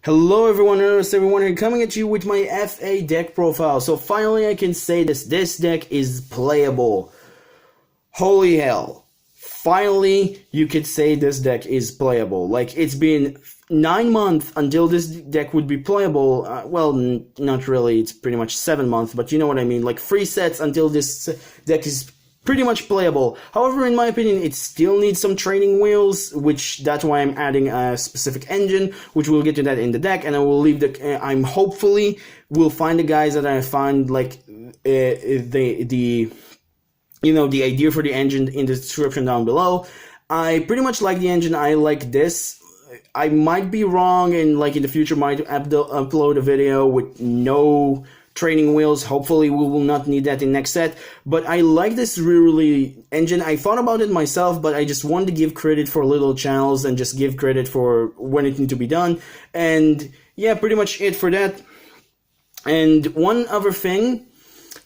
Hello everyone, everyone here coming at you with my FA deck profile. So finally I can say this deck is playable. Holy hell. Finally you could say this deck is playable. Like, it's been 9 months until this deck would be playable. Well, not really, it's pretty much 7 months, but you know what I mean. Like 3 sets until this deck is pretty much playable. However, in my opinion, it still needs some training wheels, which that's why I'm adding a specific engine, which we'll get to that in the deck, and I will leave the. I'm hopefully will find the guys that I find like the idea for the engine in the description down below. I pretty much like the engine. I like this. I might be wrong, and like in the future might upload a video with no training wheels. Hopefully we will not need that in next set, but I like this really engine. I thought about it myself, but I just wanted to give credit for little channels and just give credit for when it needs to be done. And yeah, pretty much it for that. And one other thing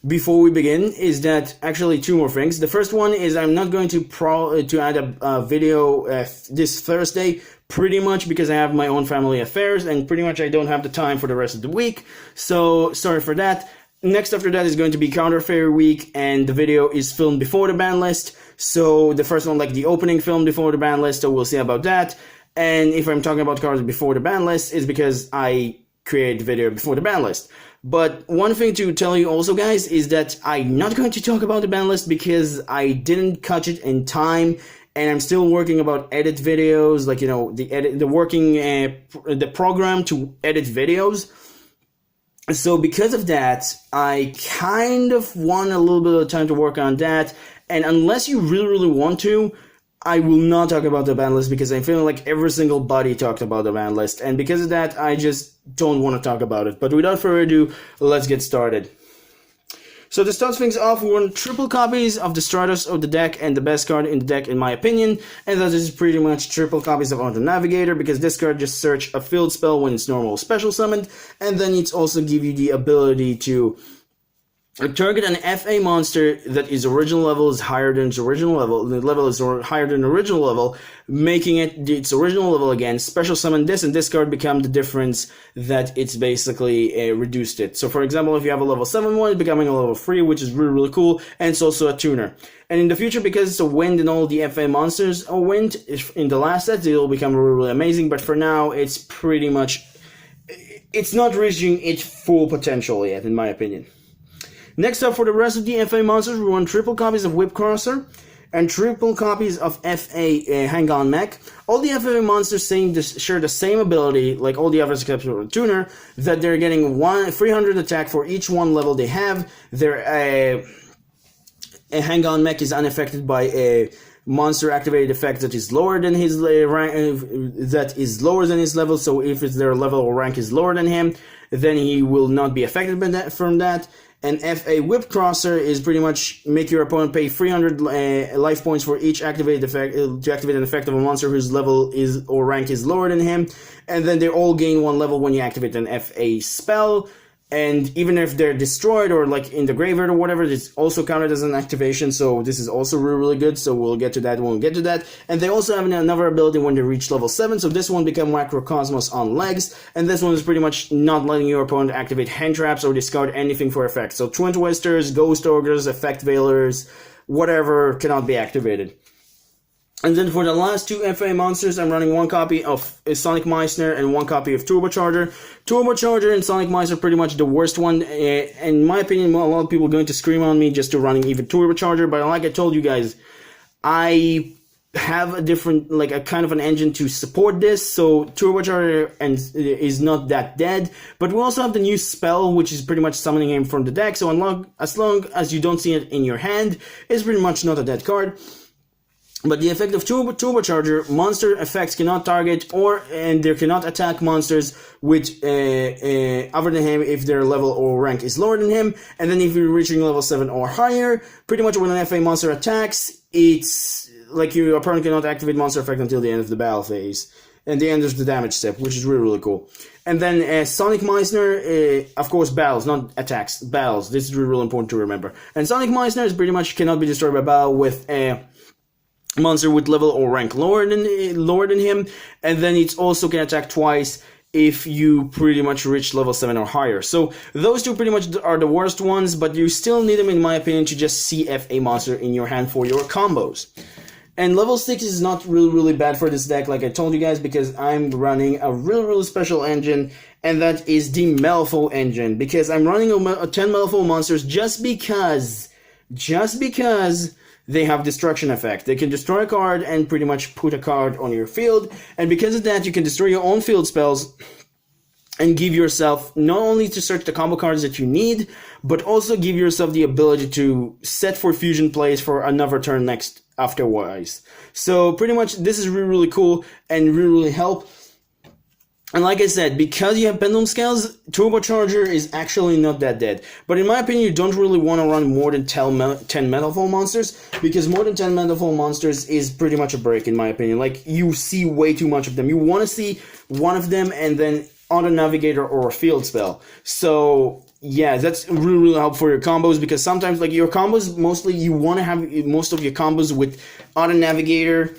before we begin is that, actually 2 more things. The first one is I'm not going to add a video this Thursday, pretty much because I have my own family affairs and pretty much I don't have the time for the rest of the week. So sorry for that. Next after that is going to be Counter Fairy Week, and the video is filmed before the ban list. So the first one, like the opening, filmed before the ban list, so we'll see about that. And if I'm talking about cards before the ban list, is because I create the video before the ban list. But one thing to tell you also, guys, is that I'm not going to talk about the ban list because I didn't catch it in time, and I'm still working about edit videos, like, you know, the program to edit videos. So because of that, I kind of want a little bit of time to work on that, and unless you really want to, I will not talk about the ban list because I'm feeling like every single buddy talked about the ban list, and because of that, I just don't want to talk about it. But without further ado, let's get started. So to start things off, we want triple copies of the Stratos of the deck, and the best card in the deck in my opinion, and that is pretty much triple copies of Auto Navigator, because this card just search a field spell when it's normal special summoned, and then it's also give you the ability to target an FA monster that its original level is higher than its original level. The level is higher than the original level, making it its original level again. Special summon this, and this card become the difference that it's basically reduced it. So for example, if you have a level 7 one, it's becoming a level 3, which is really cool, and it's also a tuner. And in the future, because it's a wind and all the FA monsters are wind, in the last set, it'll become really amazing, but for now, it's pretty much, it's not reaching its full potential yet, in my opinion. Next up, for the rest of the FA monsters, we want triple copies of Whipcrosser and triple copies of FA Hang-On Mech. All the FA monsters share the same ability, like all the others except for the tuner, that they're getting 300 attack for each one level they have. Their Hang-On Mech is unaffected by a monster activated effect that is lower than his rank, level. So if their level or rank is lower than him, then he will not be affected by from that. And FA Whipcrosser is pretty much make your opponent pay 300 life points for each activated effect to activate an effect of a monster whose level is or rank is lower than him, and then they all gain 1 level when you activate an FA spell. And even if they're destroyed or like in the graveyard or whatever, it's also counted as an activation, so this is also really good, so we'll get to that when we get to that. And they also have another ability when they reach level 7, so this one becomes Macrocosmos on legs, and this one is pretty much not letting your opponent activate hand traps or discard anything for effect. So Twin Twisters, Ghost Ogres, Effect Veilers, whatever cannot be activated. And then for the last 2 FA monsters, I'm running 1 copy of Sonic Meissner and 1 copy of Turbocharger. Turbocharger and Sonic Meissner are pretty much the worst one. In my opinion, a lot of people are going to scream on me just to running even Turbocharger, but like I told you guys, I have a different, like a kind of an engine to support this, so Turbocharger is not that dead. But we also have the new spell, which is pretty much summoning him from the deck, so as long as you don't see it in your hand, it's pretty much not a dead card. But the effect of Turbocharger, monster effects cannot target and they cannot attack monsters with other than him if their level or rank is lower than him. And then if you're reaching level 7 or higher, pretty much when an FA monster attacks, it's like your opponent cannot activate monster effect until the end of the battle phase. And the end of the damage step, which is really cool. And then Sonic Meissner, of course, battles, not attacks, battles. This is really important to remember. And Sonic Meissner is pretty much cannot be destroyed by battle with monster with level or rank lower than him, and then it also can attack twice if you pretty much reach level 7 or higher. So those two pretty much are the worst ones, but you still need them, in my opinion, to just see FA monster in your hand for your combos. And level 6 is not really bad for this deck, like I told you guys, because I'm running a really special engine, and that is the Malifaux engine, because I'm running a 10 Malifaux monsters just because they have destruction effect. They can destroy a card and pretty much put a card on your field, and because of that you can destroy your own field spells and give yourself not only to search the combo cards that you need, but also give yourself the ability to set for fusion plays for another turn next afterwards. So pretty much this is really cool and really help. And like I said, because you have Pendulum Scales, Turbocharger is actually not that dead. But in my opinion, you don't really want to run more than 10 Metalfall monsters, because more than 10 Metalfall monsters is pretty much a break, in my opinion. Like, you see way too much of them. You want to see one of them and then Auto Navigator or a field spell. So yeah, that's really helpful for your combos, because sometimes, like, your combos, mostly you want to have most of your combos with Auto Navigator,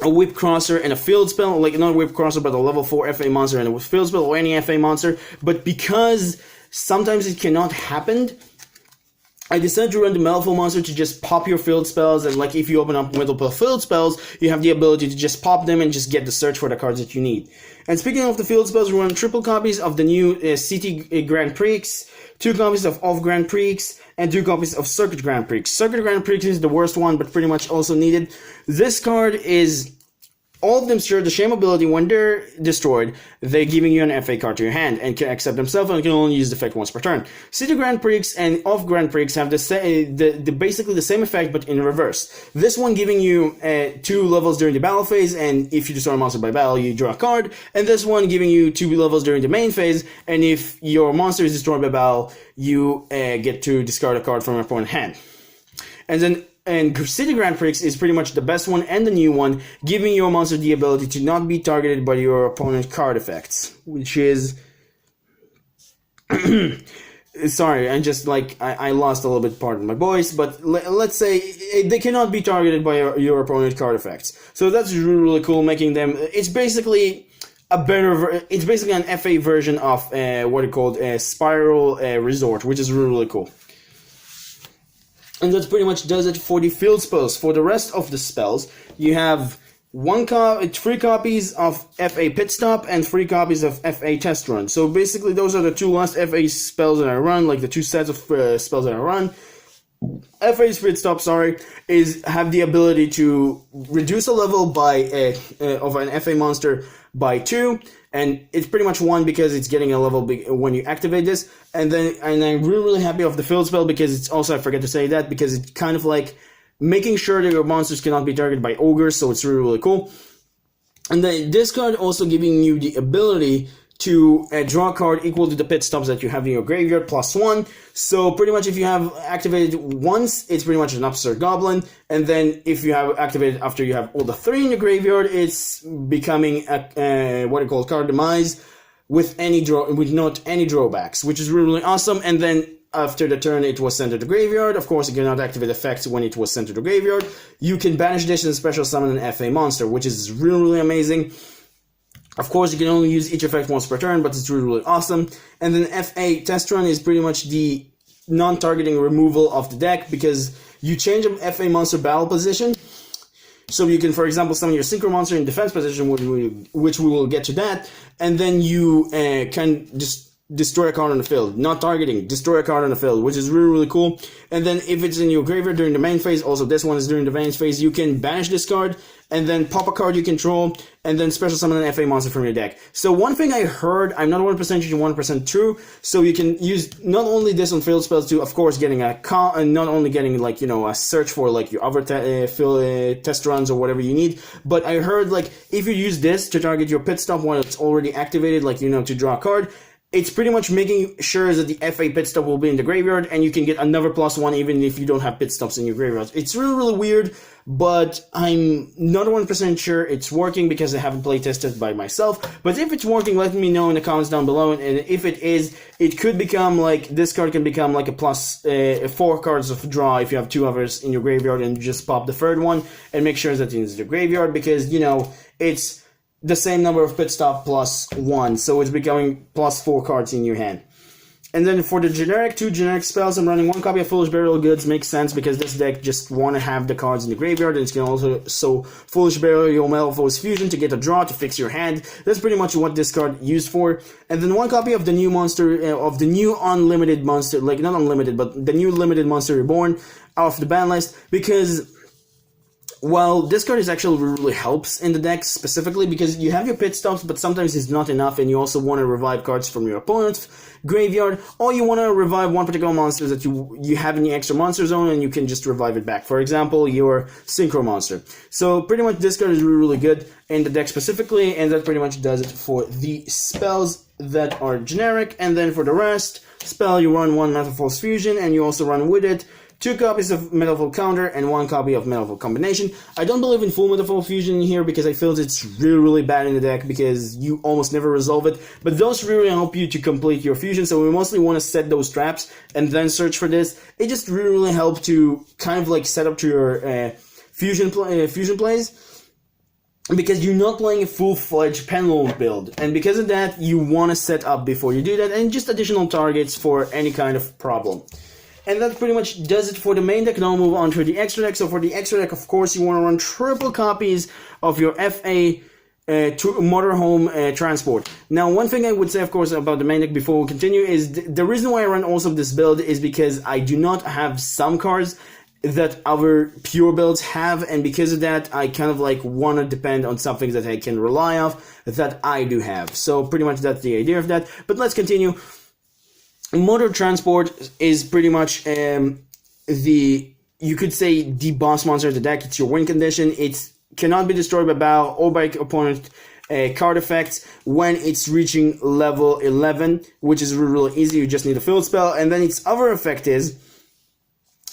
a Whip Crosser, and a field spell, like not a Whip Crosser, but a level 4 FA monster and a field spell, or any FA monster. But because sometimes it cannot happen, I decided to run the Malifaux monster to just pop your field spells, and like if you open up multiple field spells, you have the ability to just pop them and just get the search for the cards that you need. And speaking of the field spells, we run triple copies of the new City Grand Prix, 2 copies of Off Grand Prix, and 2 copies of Circuit Grand Prix. Circuit Grand Prix is the worst one, but pretty much also needed. This card is... all of them share the same ability. When they're destroyed, they're giving you an FA card to your hand and can accept themselves, and can only use the effect once per turn. City Grand Prix and Off Grand Prix have basically the same effect, but in reverse. This one giving you 2 levels during the battle phase, and if you destroy a monster by battle, you draw a card. And this one giving you 2 levels during the main phase, and if your monster is destroyed by battle, you get to discard a card from your opponent's hand. And City Grand Prix is pretty much the best one and the new one, giving your monster the ability to not be targeted by your opponent's card effects, which is... Sorry, I lost a little bit, pardon my voice, but let's say they cannot be targeted by your opponent's card effects. So that's really cool, making them... It's basically it's basically an FA version of what it called Spiral Resort, which is really cool. And that pretty much does it for the field spells. For the rest of the spells, you have 3 copies of FA Pit Stop and 3 copies of FA Test Run. So basically, those are the 2 last FA spells that I run, like the 2 sets of spells that I run. FA's Pit Stop, have the ability to reduce a level of an FA monster by 2, and it's pretty much 1 because it's getting a level when you activate this. And I'm really happy of the field spell, because it's also, I forget to say that, because it's kind of like making sure that your monsters cannot be targeted by ogres, so it's really cool. And then this card also giving you the ability to draw a card equal to the pit stops that you have in your graveyard, +1. So pretty much if you have activated once, it's pretty much an Upstart Goblin, and then if you have activated after you have all the 3 in the graveyard, it's becoming what I call card demise with not any drawbacks, which is really awesome. And then after the turn it was sent to the graveyard, of course you cannot activate effects when it was sent to the graveyard. You can banish this and special summon an FA monster, which is really amazing. Of course, you can only use each effect once per turn, but it's really awesome. And then FA Test Run is pretty much the non-targeting removal of the deck, because you change a FA monster battle position. So you can, for example, summon your Synchro monster in defense position, which we will get to that, and then you can just destroy a card on the field. Not targeting, destroy a card on the field, which is really cool. And then if it's in your graveyard during the main phase, also this one is during the main phase, you can banish this card, and then pop a card you control, and then special summon an FA monster from your deck. So one thing I heard, I'm not 1% sure, 1% true, so you can use not only this on field spells to, of course, getting not only getting, like, you know, a search for, like, your other test runs or whatever you need, but I heard, like, if you use this to target your pit stop when it's already activated, like, you know, to draw a card, it's pretty much making sure that the FA pit stop will be in the graveyard, and you can get another +1 even if you don't have pit stops in your graveyard. It's really weird, but I'm not 1% sure it's working because I haven't play tested by myself. But if it's working, let me know in the comments down below, and if it is, it could become like, this card can become like a +4 cards of draw if you have 2 others in your graveyard, and just pop the 3rd one and make sure that it's in the graveyard, because, you know, it's the same number of pit stop plus 1, so it's becoming plus 4 cards in your hand. And then for the generic, 2 generic spells, I'm running 1 copy of Foolish Burial Goods. Makes sense because this deck just want to have the cards in the graveyard, and it's going to also Foolish Burial Metalfoes Fusion to get a draw to fix your hand. That's pretty much what this card used for. And then 1 copy of the new monster, of the new unlimited monster, like not unlimited, but the new limited monster reborn off the ban list, because well, this card is actually really helps in the deck specifically because you have your pit stops, but sometimes it's not enough, and you also want to revive cards from your opponent's graveyard, or you want to revive one particular monster that you have in the extra monster zone, and you can just revive it back. For example, your Synchro monster. So pretty much this card is really, really good in the deck specifically, and that pretty much does it for the spells that are generic. And then for the rest, spell, you run 1 Metalfoes Fusion, and you also run with it 2 copies of Metalfoes Counter and 1 copy of Metalfoes Combination. I don't believe in full Metalfoes Fusion here because I feel it's really, really bad in the deck because you almost never resolve it. But those really help you to complete your fusion, so we mostly want to set those traps and then search for this. It just really, really helps to kind of like set up to your fusion plays, because you're not playing a full-fledged Pendulum build, and because of that, you want to set up before you do that, and just additional targets for any kind of problem. And that pretty much does it for the main deck. Now I'll move on to the extra deck. So for the extra deck, of course, you want to run triple copies of your FA Motorhome Transport. Now, one thing I would say, of course, about the main deck before we continue is the reason why I run also this build is because I do not have some cards that other pure builds have, and because of that, I kind of like want to depend on something that I can rely on that I do have. So pretty much that's the idea of that. But let's continue. Motor Transport is pretty much you could say the boss monster of the deck. It's your win condition. It cannot be destroyed by battle or by opponent card effects when it's reaching level 11, which is really, really easy. You just need a field spell, and then its other effect is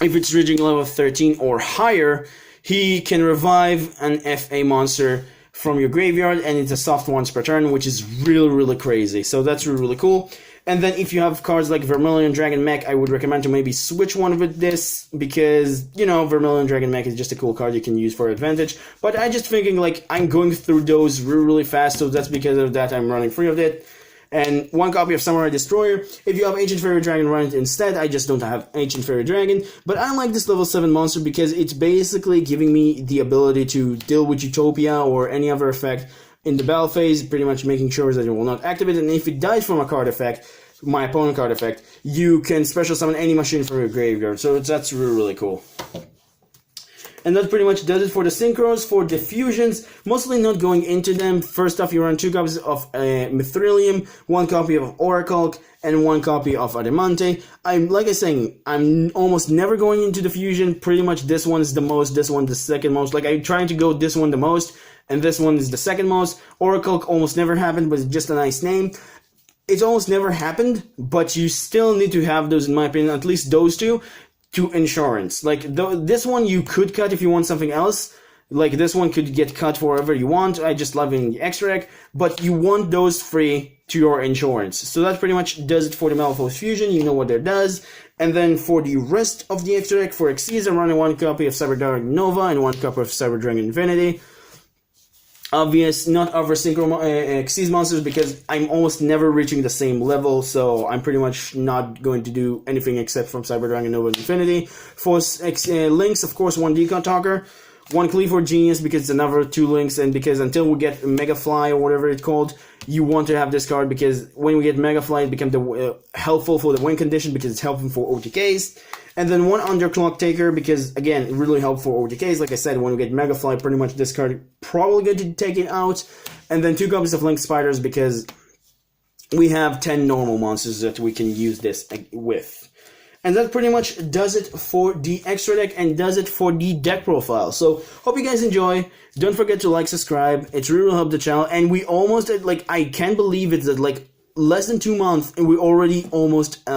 if it's reaching level 13 or higher, he can revive an FA monster from your graveyard, and it's a soft once per turn, which is really, really crazy. So that's really, really cool. And then if you have cards like Vermilion Dragon Mech, I would recommend to maybe switch one with this, because, you know, Vermilion Dragon Mech is just a cool card you can use for advantage. But I just thinking, like, I'm going through those really, really fast, so that's because of that I'm running free of it. And 1 copy of Samurai Destroyer. If you have Ancient Fairy Dragon, run it instead. I just don't have Ancient Fairy Dragon. But I like this level 7 monster because it's basically giving me the ability to deal with Utopia or any other effect in the battle phase, pretty much making sure that it will not activate. And if it dies from a card effect, my opponent card effect, you can special summon any machine from your graveyard. So that's really, really cool. And that pretty much does it for the synchros. For the fusions, mostly not going into them. First off, you run 2 copies of Mithrilium, 1 copy of Oracle, and 1 copy of Adamante. Like I was saying, I'm almost never going into the fusion. Pretty much this one is the most, this one the second most. Like, I'm trying to go this one the most, and this one is the second most. Oracle almost never happened, but it's just a nice name. It's almost never happened, but you still need to have those, in my opinion, at least those 2, to insurance. Like, this one you could cut if you want something else. Like, this one could get cut for whatever you want. I just love it in the extra deck, but you want those free to your insurance. So that pretty much does it for the Metalfoes Fusion. You know what that does. And then for the rest of the extra deck, for Xyz, I'm running 1 copy of Cyber Dragon Nova and 1 copy of Cyber Dragon Infinity. Obvious, not other Synchro Xyz monsters, because I'm almost never reaching the same level, so I'm pretty much not going to do anything except from Cyber Dragon Nova Infinity. For links, of course, 1 Decon Talker, 1 Cleaver Genius, because it's another 2 links, and because until we get Mega Fly or whatever it's called, you want to have this card, because when we get Mega Fly, it becomes helpful for the win condition, because it's helpful for OTKs. And then 1 Underclock Taker, because, again, it really helpful for OTKs. Like I said, when we get Mega Fly, pretty much this card probably going to take it out. And then 2 copies of Link Spiders, because we have 10 normal monsters that we can use this with. And that pretty much does it for the extra deck and does it for the deck profile. So, hope you guys enjoy. Don't forget to like, subscribe. It's really helped the channel. And we almost, like, I can't believe it that, like, less than 2 months, and we already almost,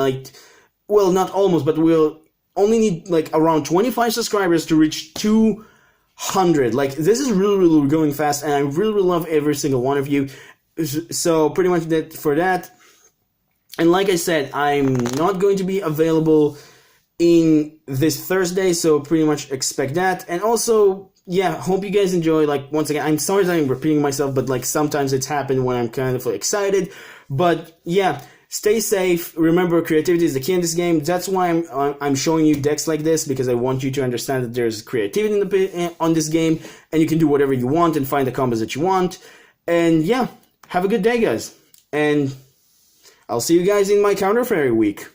well, not almost, but we'll only need, like, around 25 subscribers to reach 200. Like, this is really, really going fast, and I really, really love every single one of you. So, pretty much that for that. And like I said, I'm not going to be available in this Thursday, so pretty much expect that. And also, yeah, hope you guys enjoy. Like, once again, I'm sorry that I'm repeating myself, but like sometimes it's happened when I'm kind of excited. But yeah, stay safe. Remember, creativity is the key in this game. That's why I'm showing you decks like this, because I want you to understand that there's creativity on this game, and you can do whatever you want and find the combos that you want. And yeah, have a good day, guys. And I'll see you guys in my Counter Fairy week.